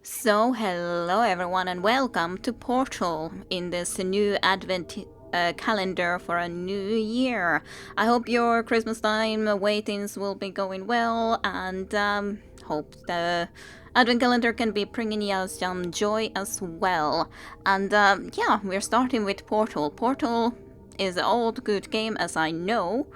So, hello everyone, and welcome to Portal in this new Advent calendar for a new year. I hope your Christmas time waitings will be going well, and hope the Advent calendar can be bringing you some joy as well. And yeah, we're starting with Portal. Portal is an old good game, as I know,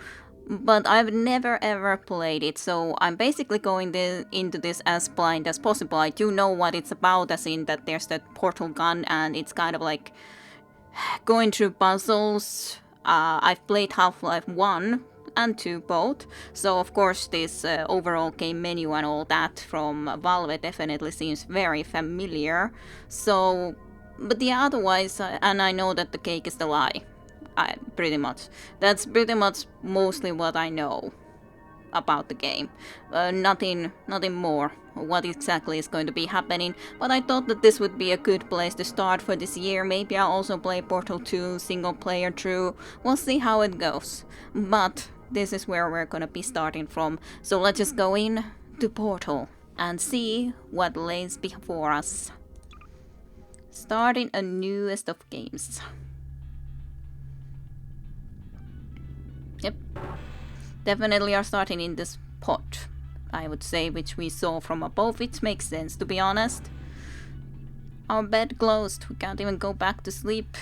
but I've never ever played it, so I'm basically going into this as blind as possible. I do know what it's about, as in that there's that portal gun, and it's kind of like going through puzzles. I've played Half-Life 1 and 2 both, so of course this overall game menu and all that from Valve definitely seems very familiar. So, but yeah, otherwise, and I know that the cake is the lie. Pretty much. That's pretty much mostly what I know about the game. Nothing more what exactly is going to be happening, but I thought that this would be a good place to start for this year. Maybe I'll also play Portal 2 single player through. We'll see how it goes. But this is where we're gonna be starting from. So let's just go in to Portal and see what lays before us. Starting a newest of games. Yep. Definitely are starting in this pot, I would say, which we saw from above. It makes sense, to be honest. Our bed closed. We can't even go back to sleep.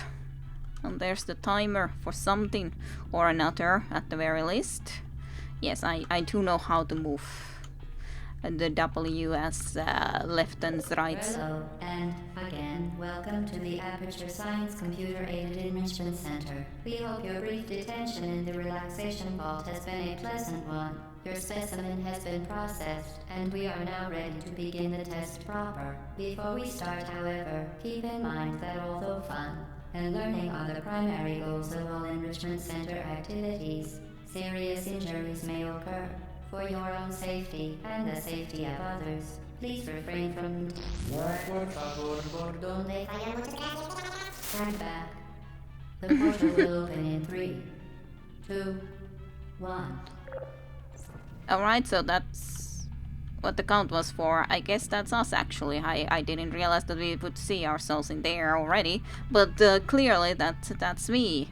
And there's the timer for something or another, at the very least. Yes, I do know how to move the W as left and right. Hello, and again, welcome to the Aperture Science Computer-Aided Enrichment Center. We hope your brief detention in the relaxation vault has been a pleasant one. Your specimen has been processed, and we are now ready to begin the test proper. Before we start, however, keep in mind that although fun and learning are the primary goals of all Enrichment Center activities, serious injuries may occur. For your own safety and the safety of others, please refrain from... Stand back. The portal will open in 3, 2, 1. Alright, so that's what the count was for. I guess that's us, actually. I didn't realize that we would see ourselves in there already, but clearly that's me.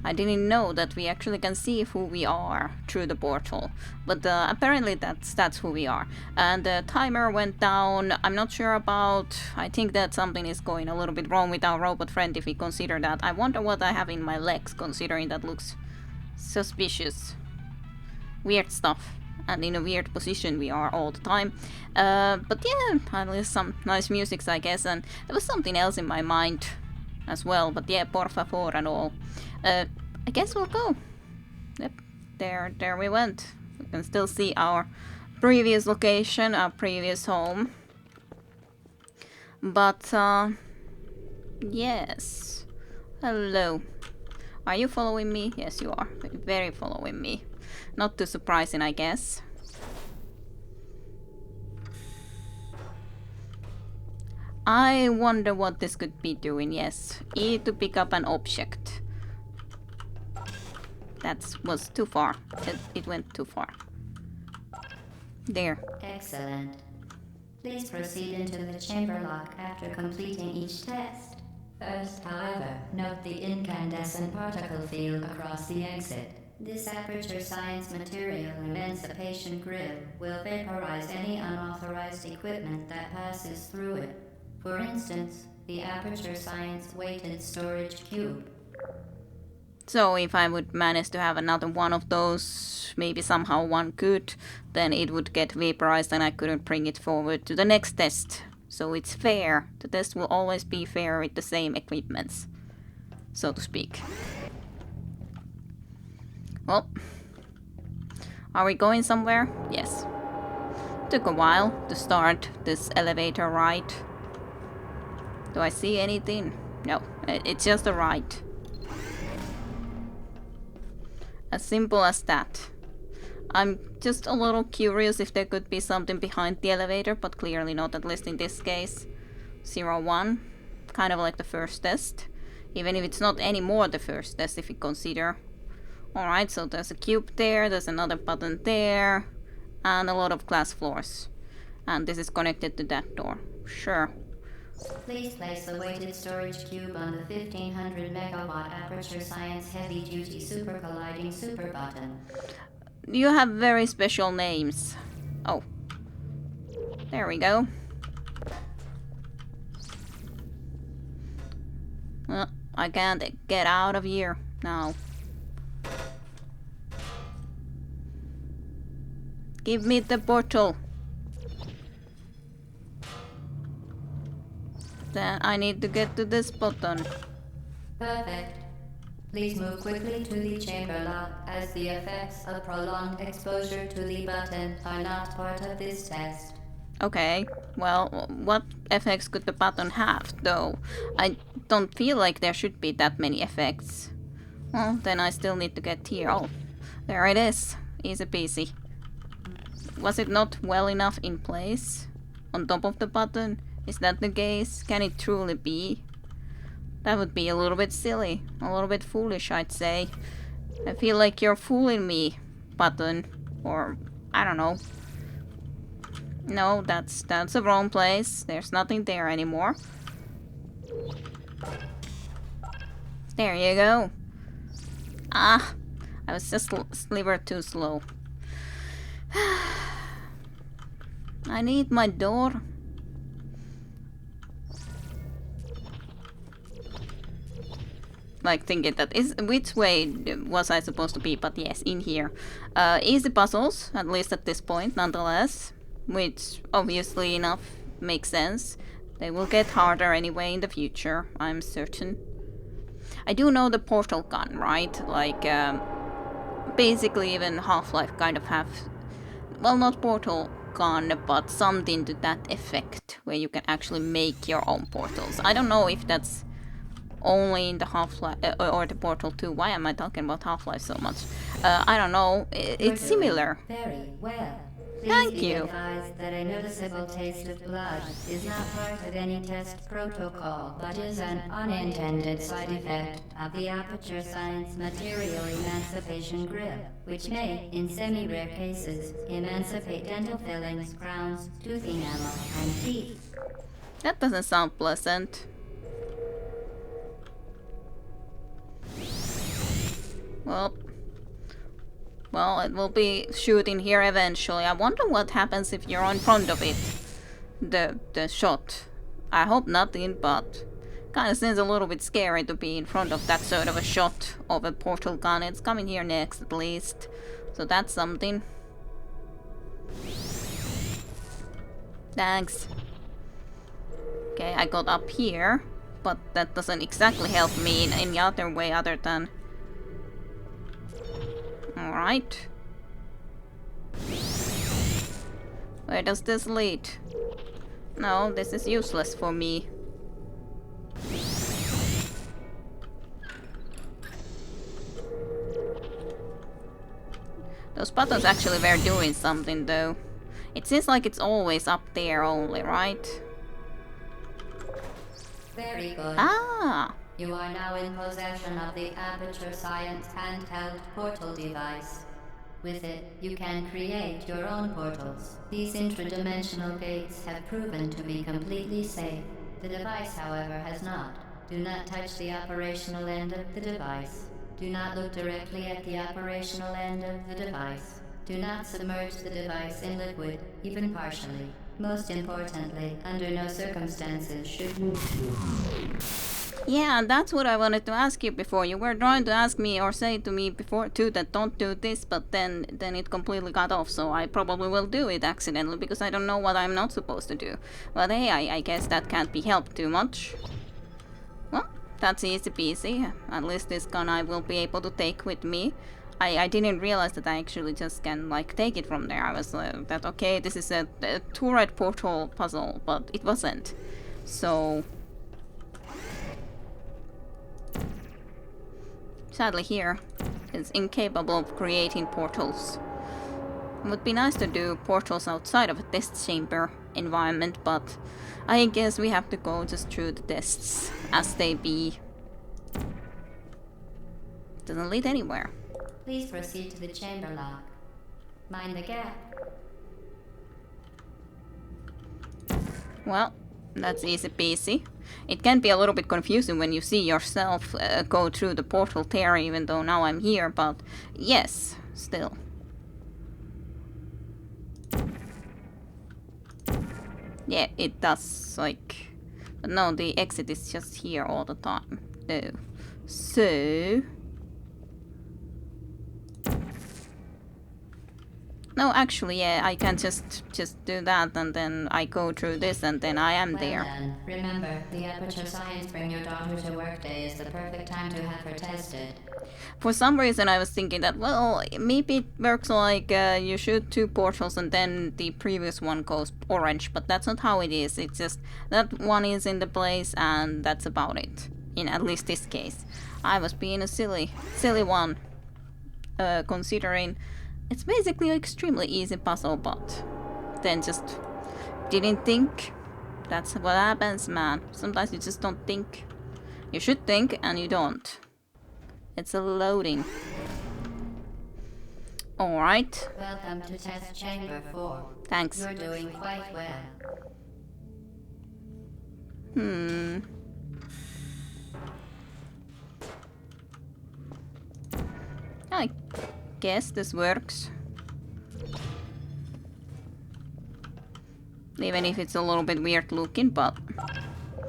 I didn't know that we actually can see who we are through the portal, but apparently that's who we are. And the timer went down. I'm not sure about... I think that something is going a little bit wrong with our robot friend if we consider that. I wonder what I have in my legs, considering that looks suspicious. Weird stuff. And in a weird position we are all the time. But yeah, at least some nice music, I guess. And there was something else in my mind as well, but yeah, por favor and all. I guess we'll go. Yep, there we went. We can still see our previous location, our previous home. But, yes. Hello. Are you following me? Yes, you are. Very following me. Not too surprising, I guess. I wonder what this could be doing. Yes, E to pick up an object. That was too far. It went too far. There. Excellent. Please proceed into the chamber lock after completing each test. First, however, note the incandescent particle field across the exit. This Aperture Science Material Emancipation Grill will vaporize any unauthorized equipment that passes through it. For instance, the Aperture Science Weighted Storage Cube. So if I would manage to have another one of those, maybe somehow one could, then it would get vaporized and I couldn't bring it forward to the next test. So it's fair. The test will always be fair with the same equipments, so to speak. Well, are we going somewhere? Yes. Took a while to start this elevator ride. Do I see anything? No, it's just a ride. As simple as that. I'm just a little curious if there could be something behind the elevator, but clearly not, at least in this case. 01, kind of like the first test. Even if it's not anymore the first test, if you consider. Alright, so there's a cube there, there's another button there, and a lot of glass floors. And this is connected to that door. Sure. Please place the weighted storage cube on the 1500 megawatt Aperture Science Heavy Duty Super Colliding Super Button. You have very special names. Oh. There we go. Well, I can't get out of here now. Give me the portal. Then I need to get to this button. Perfect. Please move quickly to the chamber lock, as the effects of prolonged exposure to the button are not part of this test. Okay, well, what effects could the button have, though? I don't feel like there should be that many effects. Well, then I still need to get here. Oh, there it is. Easy peasy. Was it not well enough in place? On top of the button? Is that the case? Can it truly be? That would be a little bit silly. A little bit foolish, I'd say. I feel like you're fooling me, button. Or, I don't know. No, that's the wrong place. There's nothing there anymore. There you go. Ah, I was just sliver too slow. I need my door. Like thinking that is which way was I supposed to be, but yes, in here. Easy puzzles, at least at this point, nonetheless. Which obviously enough makes sense. They will get harder anyway in the future, I'm certain. I do know the portal gun, right? Like, basically even Half-Life kind of have, well, not portal gun, but something to that effect, where you can actually make your own portals. I don't know if that's only in the Half-Life, or the Portal 2. Why am I talking about Half-Life so much? I don't know, it's similar. Very well. Please Thank be you. advised that a noticeable taste of blood is not part of any test protocol, but is an unintended side effect of the Aperture Science Material Emancipation Grip, which may, in semi-rare cases, emancipate dental fillings, crowns, tooth enamel, and teeth. That doesn't sound pleasant. Well, it will be shooting here eventually. I wonder what happens if you're in front of it. The shot. I hope nothing, but kinda seems a little bit scary to be in front of that sort of a shot of a portal gun. It's coming here next at least. So that's something. Thanks. Okay, I got up here, but that doesn't exactly help me in any other way other than... Alright. Where does this lead? No, this is useless for me. Those buttons actually were doing something though. It seems like it's always up there only, right? Very good. Ah! You are now in possession of the Aperture Science handheld portal device. With it, you can create your own portals. These intradimensional gates have proven to be completely safe. The device, however, has not. Do not touch the operational end of the device. Do not look directly at the operational end of the device. Do not submerge the device in liquid, even partially. Most importantly, under no circumstances should you... Yeah, that's what I wanted to ask you before. You were trying to ask me or say to me before too that don't do this, but then it completely got off, so I probably will do it accidentally because I don't know what I'm not supposed to do. But hey, I guess that can't be helped too much. Well, that's easy peasy. At least this gun I will be able to take with me. I didn't realize that I actually just can like take it from there. I was that okay, this is a turret portal puzzle, but it wasn't. So sadly here is incapable of creating portals. It would be nice to do portals outside of a test chamber environment, but I guess we have to go just through the tests as they be. Doesn't lead anywhere. Please proceed to the chamber lock. Mind the gap. Well, that's easy peasy. It can be a little bit confusing when you see yourself go through the portal there, even though now I'm here, but yes, still. Yeah, it does, like... But no, the exit is just here all the time. No. So... No, actually, yeah, I can just do that, and then I go through this, and then I am there. Then, remember, the Aperture Science Bring Your Daughter to Work Day is the perfect time to have her tested. For some reason, I was thinking that, well, maybe it works like you shoot 2 portals and then the previous one goes orange, but that's not how it is. It's just that one is in the place, and that's about it. In at least this case. I was being a silly one, considering it's basically an extremely easy puzzle, but then just didn't think. That's what happens, man. Sometimes you just don't think. You should think, and you don't. It's a loading. Alright. Welcome to Test Chamber 4. Thanks. You're doing quite well. I guess this works. Even if it's a little bit weird looking, but...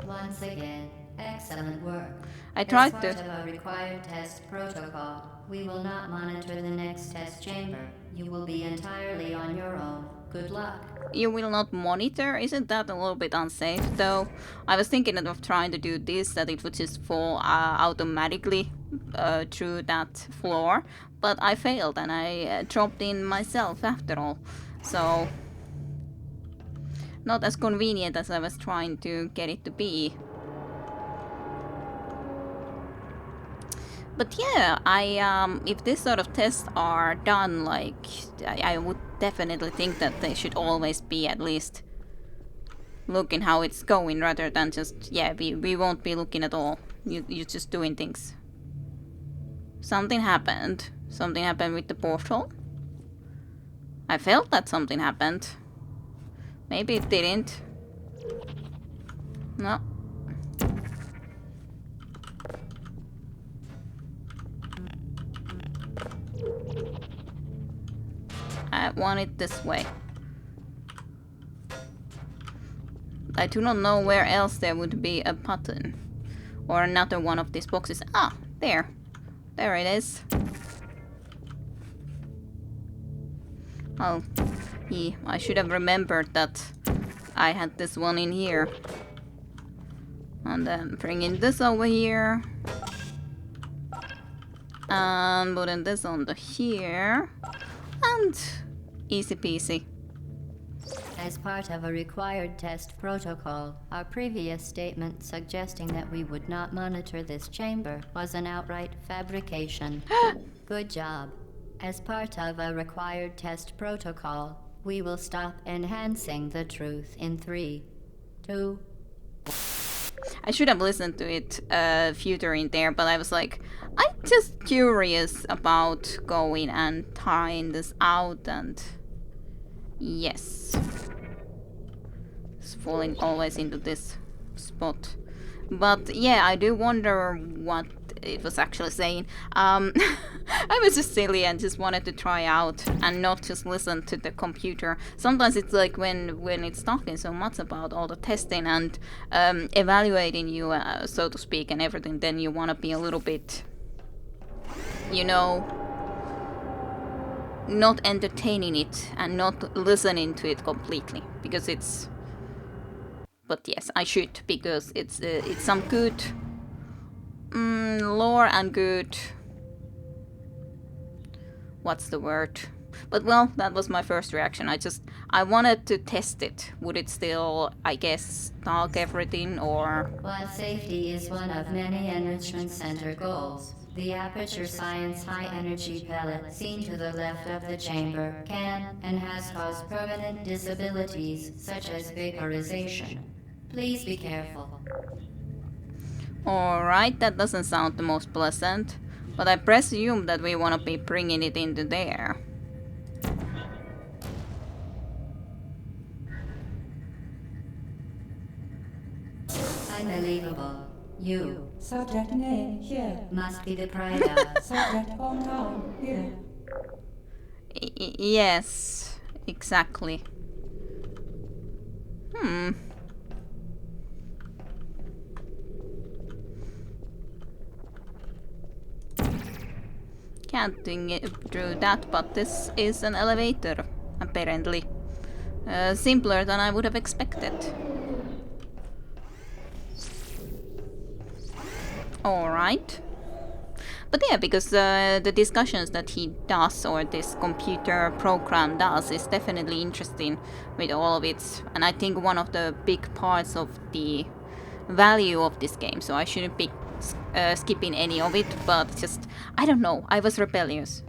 Once again, excellent work. I tried As part of a required test protocol, we will not monitor the next test chamber. You will be entirely on your own. Good luck. You will not monitor? Isn't that a little bit unsafe, though? I was thinking of trying to do this, that it would just fall automatically through that floor, but I failed and I dropped in myself after all. So, not as convenient as I was trying to get it to be. But yeah, if this sort of tests are done, like, I would definitely think that they should always be at least looking how it's going, rather than just, yeah, we won't be looking at all. You're just doing things. Something happened. Something happened with the portal. I felt that something happened. Maybe it didn't. No. I want it this way. I do not know where else there would be a button. Or another one of these boxes. Ah, there. There it is. Oh, yeah, I should have remembered that I had this one in here. And then bringing this over here. And putting this on the here. And easy peasy. As part of a required test protocol, our previous statement suggesting that we would not monitor this chamber was an outright fabrication. Good job. As part of a required test protocol, we will stop enhancing the truth in 3, 2... I should have listened to it further in there, but I was like, I'm just curious about going and trying this out, and yes. It's falling always into this spot. But yeah, I do wonder what it was actually saying. I was just silly and just wanted to try out and not just listen to the computer. Sometimes it's like when it's talking so much about all the testing and evaluating you, so to speak, and everything, then you want to be a little bit, you know, not entertaining it and not listening to it completely, because it's... But yes, I should, because it's some good lore and good... What's the word? But well, that was my first reaction. I wanted to test it. Would it still, I guess, talk everything, or... While safety is one of many enrichment center goals, the Aperture Science high-energy pellet seen to the left of the chamber can and has caused permanent disabilities such as vaporization. Please be careful. Alright, that doesn't sound the most pleasant, but I presume that we want to be bringing it into there. Unbelievable. You Subject name here. must be the pride of. Subject hometown here. Yes, exactly. Can't think it through that, but this is an elevator, apparently. Simpler than I would have expected. Alright. But yeah, because the discussions that he does, or this computer program does, is definitely interesting with all of it. And I think one of the big parts of the value of this game, so I shouldn't be skipping any of it, but just, I don't know, I was rebellious.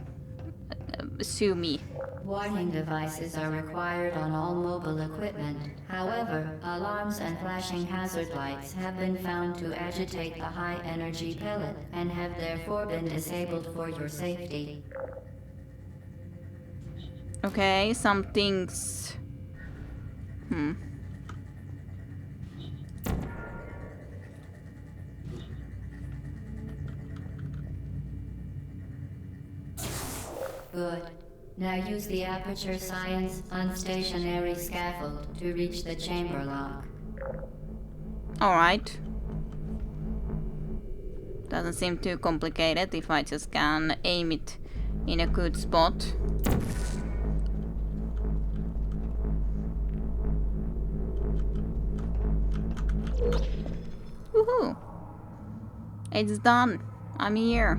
Sue me. Warning devices are required on all mobile equipment. However, alarms and flashing hazard lights have been found to agitate the high-energy pellet and have therefore been disabled for your safety. Okay, some things... Good. Now use the Aperture Science unstationary scaffold to reach the chamber lock. Alright. Doesn't seem too complicated if I just can aim it in a good spot. Woohoo! It's done. I'm here.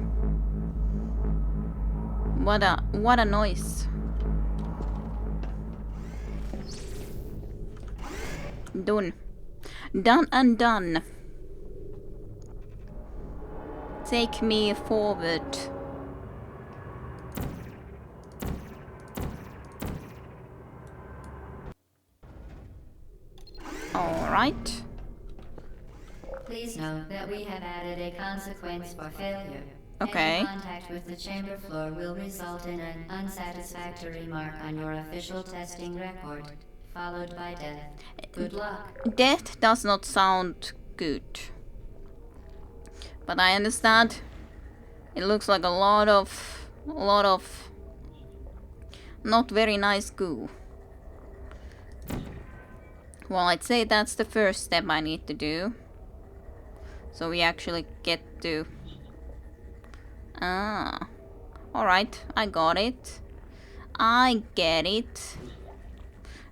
What a noise. Done. Done and done. Take me forward. Alright. Please note that we have added a consequence for failure. Okay. Any contact with the chamber floor will result in an unsatisfactory mark on your official testing record, followed by death. Good luck. Death does not sound good. But I understand. It looks like a lot of not very nice goo. Well, I'd say that's the first step I need to do. So we actually get to... Ah. Alright, I got it. I get it.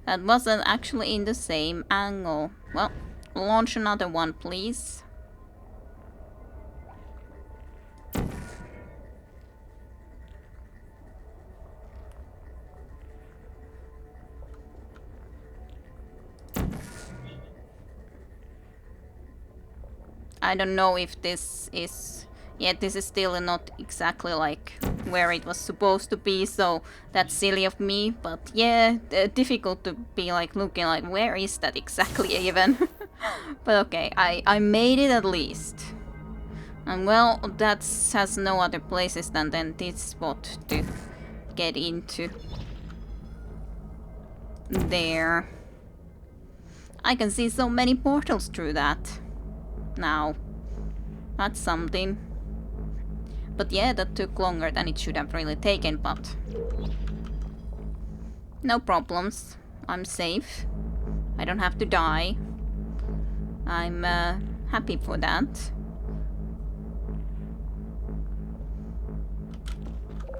That wasn't actually in the same angle. Well, launch another one, please. I don't know if this is... Yeah, this is still not exactly like where it was supposed to be, so that's silly of me. But yeah, difficult to be like looking like where is that exactly even. But okay, I made it at least. And well, that has no other places than this spot to get into. There. I can see so many portals through that. Now, that's something. But yeah, that took longer than it should have really taken, but... No problems. I'm safe. I don't have to die. I'm happy for that.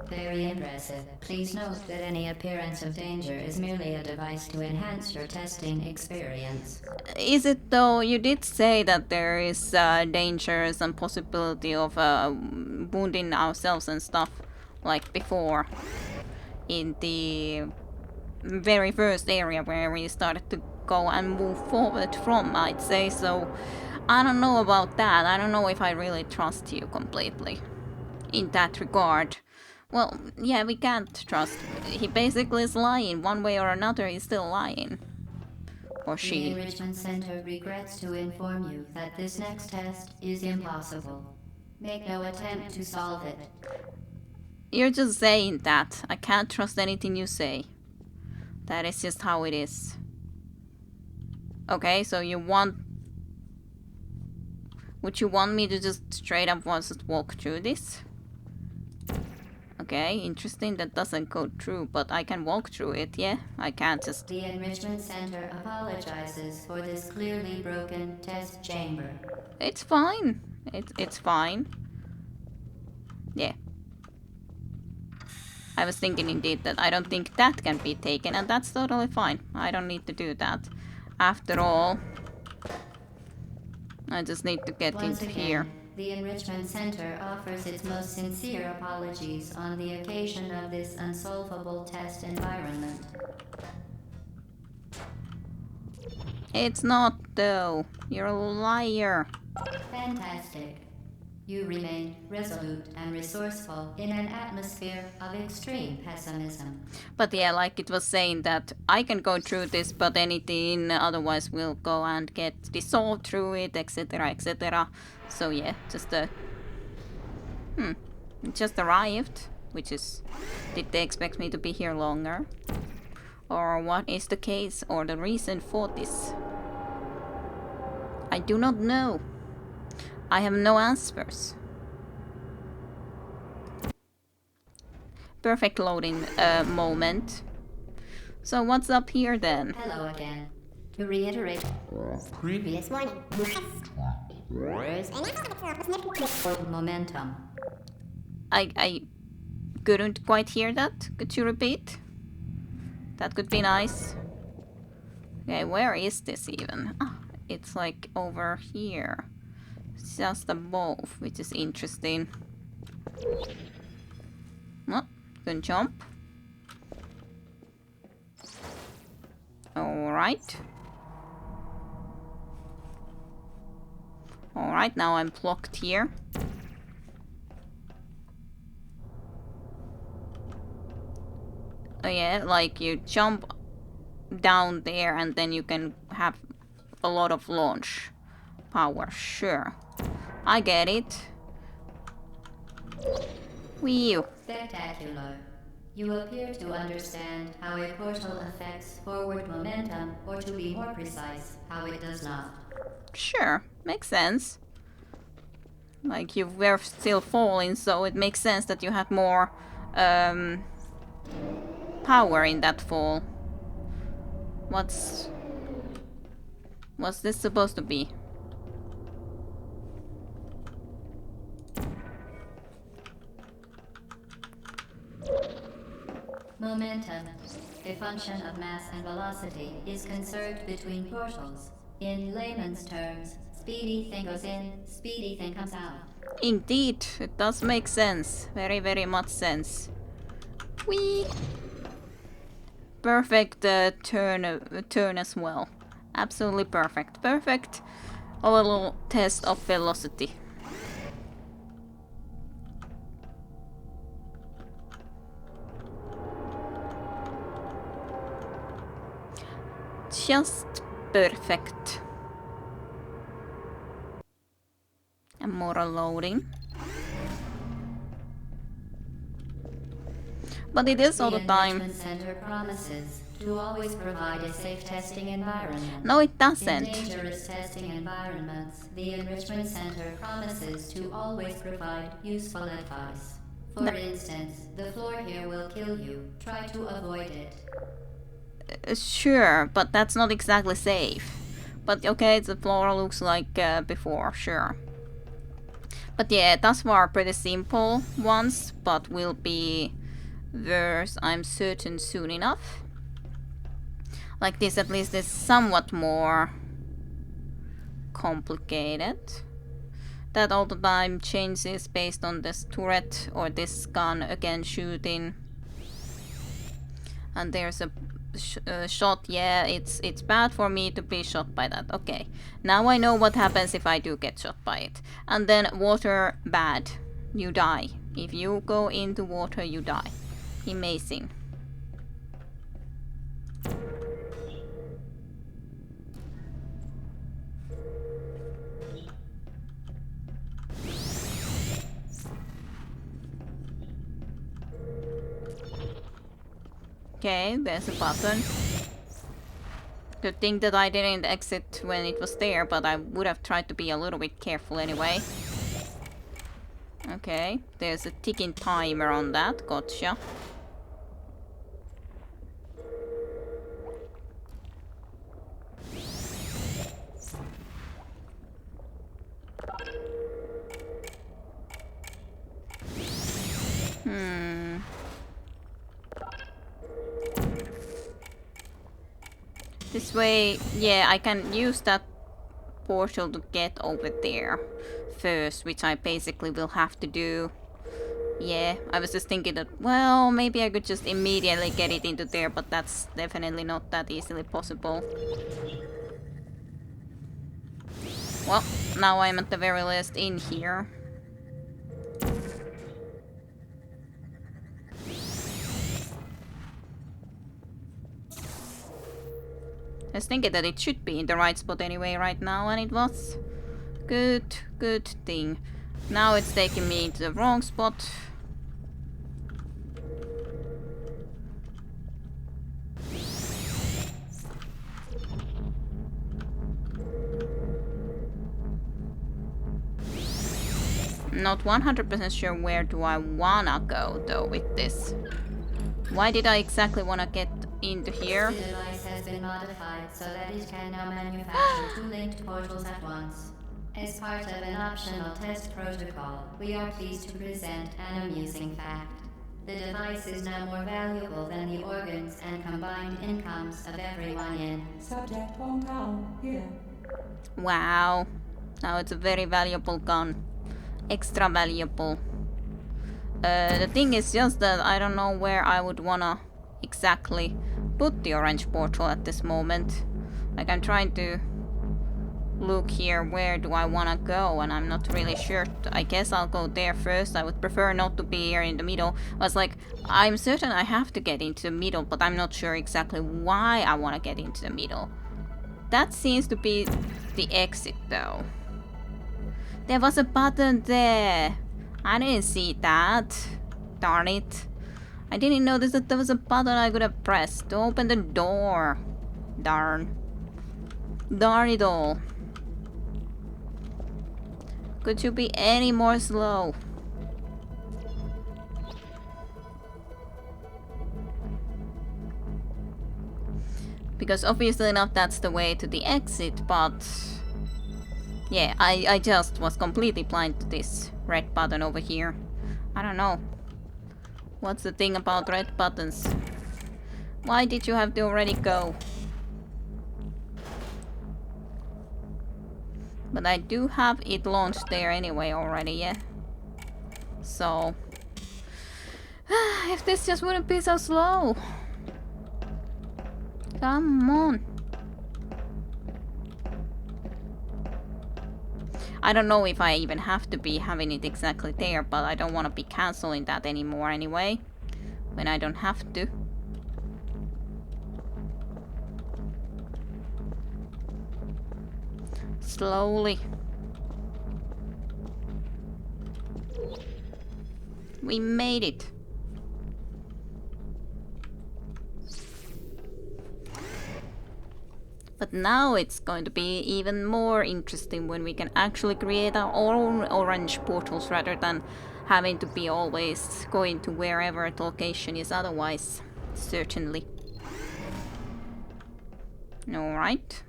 Very impressive. Please note that any appearance of danger is merely a device to enhance your testing experience. Is it though? You did say that there is dangers and possibility of wounding ourselves and stuff like before in the very first area where we started to go and move forward from, I'd say. So I don't know about that. I don't know if I really trust you completely in that regard. Well, yeah, we can't trust. He basically is lying. One way or another, he's still lying. Or The she. Enrichment Center regrets to inform you that this next test is impossible. Make no attempt to solve it. You're just saying that. I can't trust anything you say. That is just how it is. Okay, so you want... Would you want me to just straight up just walk through this? Okay, interesting. That doesn't go through, but I can walk through it, yeah? I can't just... The Enrichment Center apologizes for this clearly broken test chamber. It's fine. It's fine. Yeah. I was thinking indeed that I don't think that can be taken, and that's totally fine. I don't need to do that. After all, I just need to get Once into again, here. the Enrichment Center offers its most sincere apologies on the occasion of this unsolvable test environment. It's not, though. You're a liar. Fantastic. You remain resolute and resourceful in an atmosphere of extreme pessimism. But yeah, like it was saying that I can go through this, but anything otherwise will go and get dissolved through it, etc, etc. So yeah, just just arrived, which is... Did they expect me to be here longer? Or what is the case or the reason for this? I do not know. I have no answers. Perfect loading moment. So what's up here then? Hello again. To reiterate previous warning. Momentum. I couldn't quite hear that. Could you repeat? That could be nice. Okay, where is this even? Ah, it's like over here. It's just above, which is interesting. Oh, can jump. Alright. Alright, now I'm blocked here. Oh yeah, like you jump down there and then you can have a lot of launch power, sure. I get it. Wee. Spectacular. You appear to understand how a portal affects forward momentum, or to be more precise, how it does not. Sure, makes sense. Like you were still falling, so it makes sense that you had more power in that fall. What's this supposed to be? Momentum, a function of mass and velocity, is conserved between portals. In layman's terms, speedy thing goes in, speedy thing comes out. Indeed, it does make sense. Very, very much sense. Whee! Perfect turn as well. Absolutely perfect. Perfect. A little test of velocity. Just perfect. And more loading. But it is all the time. The Enrichment Center promises to always provide a safe testing environment. No, it In doesn't. dangerous testing environments, the Enrichment Center promises to always provide useful advice. For instance, the floor here will kill you. Try to avoid it. Sure, but that's not exactly safe. But okay, the floor looks like before, sure. But yeah, thus far pretty simple ones, but will be worse, I'm certain, soon enough. Like this at least is somewhat more complicated. That all the time changes based on this turret or this gun again shooting. And there's a shot, yeah, it's bad for me to be shot by that. Okay, now I know what happens if I do get shot by it. And then water, bad. You die. If you go into water, you die. Amazing. Okay, there's a button. Good thing that I didn't exit when it was there, but I would have tried to be a little bit careful anyway. Okay, there's a ticking timer on that, gotcha. This way, yeah, I can use that portal to get over there first, which I basically will have to do. Yeah, I was just thinking that, well, maybe I could just immediately get it into there, but that's definitely not that easily possible. Well, now I'm at the very least in here. I was thinking that it should be in the right spot anyway right now, and it was. Good thing. Now it's taking me to the wrong spot. Not 100% sure where do I wanna go though with this. Why did I exactly wanna get into here? The device has been modified so that it can now manufacture two linked portals at once. As part of an optional test protocol, we are pleased to present an amusing fact. The device is now more valuable than the organs and combined incomes of everyone in. Subject hometown here. Wow. Now it's a very valuable gun. Extra valuable. The thing is just that I don't know where I would wanna exactly put the orange portal at this moment. Like, I'm trying to look here, where do I wanna go, and I'm not really sure. I guess I'll go there first. I would prefer not to be here in the middle. I was like, I'm certain I have to get into the middle, but I'm not sure exactly why I wanna get into the middle. That seems to be the exit though. There was a button there. I didn't see that. Darn it. I didn't notice that there was a button I could have pressed to open the door. Darn. Darn it all. Could you be any more slow? Because obviously enough that's the way to the exit, but yeah, I just was completely blind to this red button over here. I don't know. What's the thing about red buttons? Why did you have to already go? But I do have it launched there anyway already, yeah. So if this just wouldn't be so slow. Come on. I don't know if I even have to be having it exactly there, but I don't want to be canceling that anymore anyway. When I don't have to. Slowly. We made it. But now it's going to be even more interesting when we can actually create our own orange portals rather than having to be always going to wherever the location is otherwise. Certainly. Alright.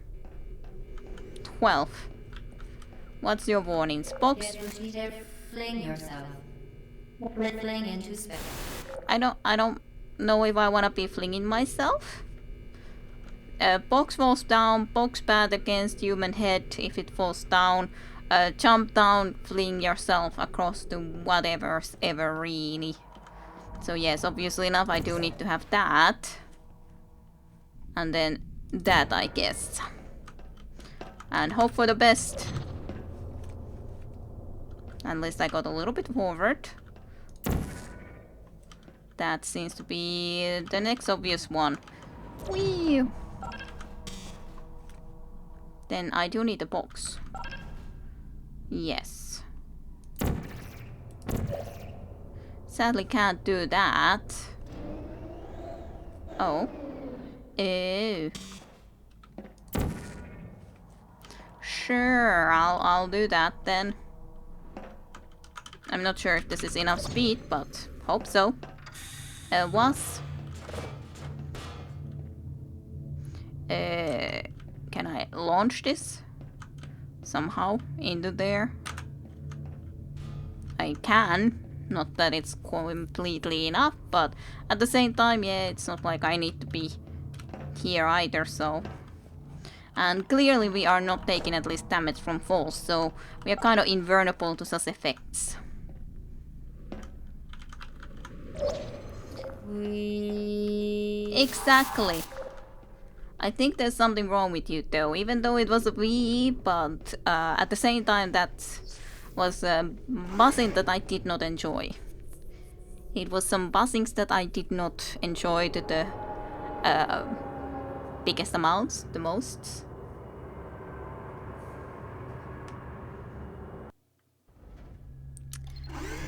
12. What's your warnings, Box? Fling yourself. Fling into space. I don't know if I wanna be flinging myself. Box falls down, box pad against human head if it falls down. Jump down, fling yourself across to whatever's ever really. So yes, obviously enough I do need to have that. And then that, I guess. And hope for the best. At least I got a little bit forward. That seems to be the next obvious one. Whee! Then I do need a box. Yes. Sadly can't do that. Oh. Ew. Sure, I'll do that then. I'm not sure if this is enough speed, but hope so. Was. Can I launch this somehow into there? I can. Not that it's completely enough, but at the same time, yeah, it's not like I need to be here either, so. And clearly we are not taking at least damage from falls, so we are kind of invulnerable to such effects. Exactly. I think there's something wrong with you though, even though it was a Wii, but at the same time that was buzzing that I did not enjoy. It was some buzzings that I did not enjoy to the biggest amounts, the most.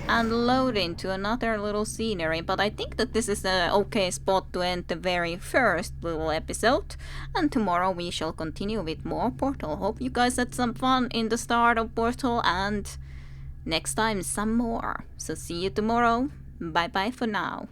And load into another little scenery, but I think that this is an okay spot to end the very first little episode, and tomorrow we shall continue with more Portal. Hope you guys had some fun in the start of Portal, and next time some more. So see you tomorrow. Bye bye for now.